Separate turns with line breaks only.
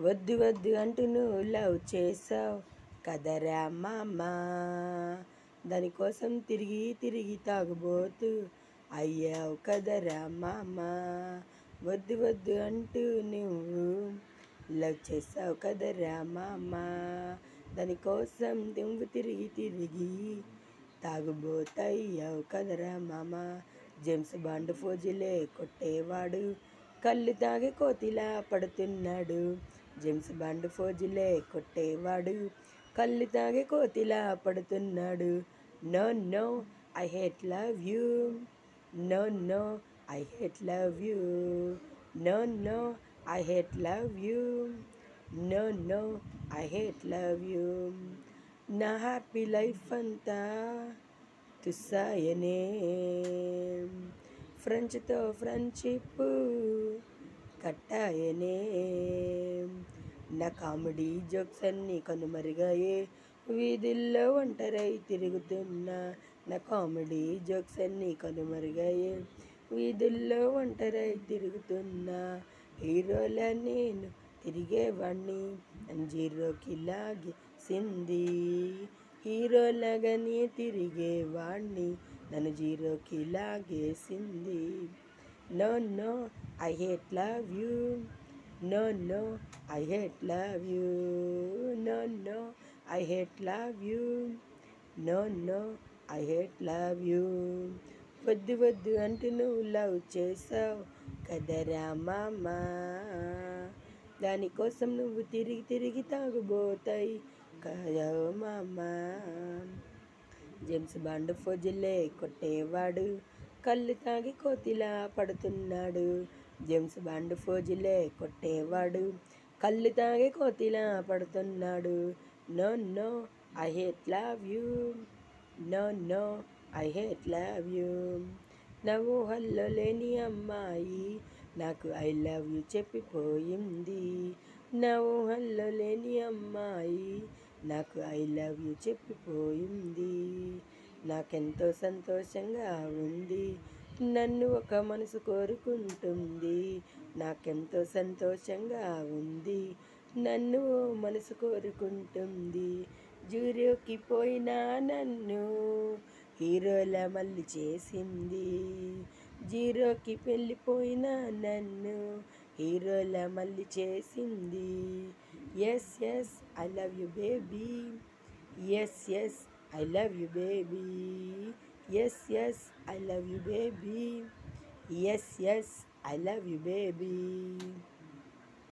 వద్దు వద్దు అంటూ నువ్వు లవ్ చేసావు కదరా మామా, దానికోసం తిరిగి తిరిగి తాగుబోతూ అయ్యావు కదరా మామా. వద్దు వద్దు అంటూ నువ్వు లవ్ చేసావు కదరా మామా, దానికోసం నువ్వు తిరిగి తిరిగి తాగుబోతయ్యావు కదరా మామా. జేమ్స్ బాండ్ ఫోజులే కొట్టేవాడు, కళ్ళు తాగి కోతిలా పడుతున్నాడు. జేమ్స్ బాండ్ ఫోజులే కొట్టేవాడు, కళ్ళు తాగి కోతిలా పడుతున్నాడు. No no I hate love you, no no I hate love you, no no I hate love you, no no I hate love you. నా హ్యాపీ లైఫ్ అంతా తుస్సాయనే, ఫ్రెంచ్తో ఫ్రెండ్షిప్ కట్టాయనే. నా కామెడీ జోక్స్ అన్నీ కనుమరుగాయే, వీధుల్లో ఒంటరై తిరుగుతున్నా. నా కామెడీ జోక్స్ అన్నీ కనుమరుగాయే, వీధుల్లో ఒంటరై తిరుగుతున్నా. హీరోలా నేను తిరిగేవాణ్ణి, జీరోకి లాగేసింది. హీరోలాగానే తిరిగేవాణ్ణి, నన్ను జీరోకి లాగేసింది. No no I hate love you, no no I hate love you, no no I hate love you, no no I hate love you. వద్దు వద్దు అంటూ నువ్వు లవ్ చేసావు కదరా మామా, దానికోసం నువ్వు తిరిగి తిరిగి తాగుబోతాయి కదా మామా. జేమ్స్ బాండ్ ఫోజులే కొట్టేవాడు, కళ్ళు తాగి కోతిలా పడుతున్నాడు. జేమ్స్ బాండ్ ఫోజులే కొట్టేవాడు, కళ్ళు తాగి కోతిలా పడుతున్నాడు. No no I hate love you, no no I hate love you. నా ఊహల్లో లేని అమ్మాయి నాకు ఐ లవ్ యూ చెప్పిపోయింది. నా ఊహల్లో లేని అమ్మాయి నాకు ఐ లవ్ యూ చెప్పిపోయింది. నాకెంతో సంతోషంగా ఉంది, నన్ను ఒక మనసు కోరుకుంటుంది. నాకెంతో సంతోషంగా ఉంది, నన్ను మనసు కోరుకుంటుంది. జూరోకి పోయినా నన్ను హీరోలా మళ్ళీ చేసింది. జీరోకి వెళ్ళిపోయినా నన్ను హీరోలా మళ్ళీ చేసింది. Yes yes I love you baby, yes yes I love you baby, yes yes I love you baby, yes yes I love you baby.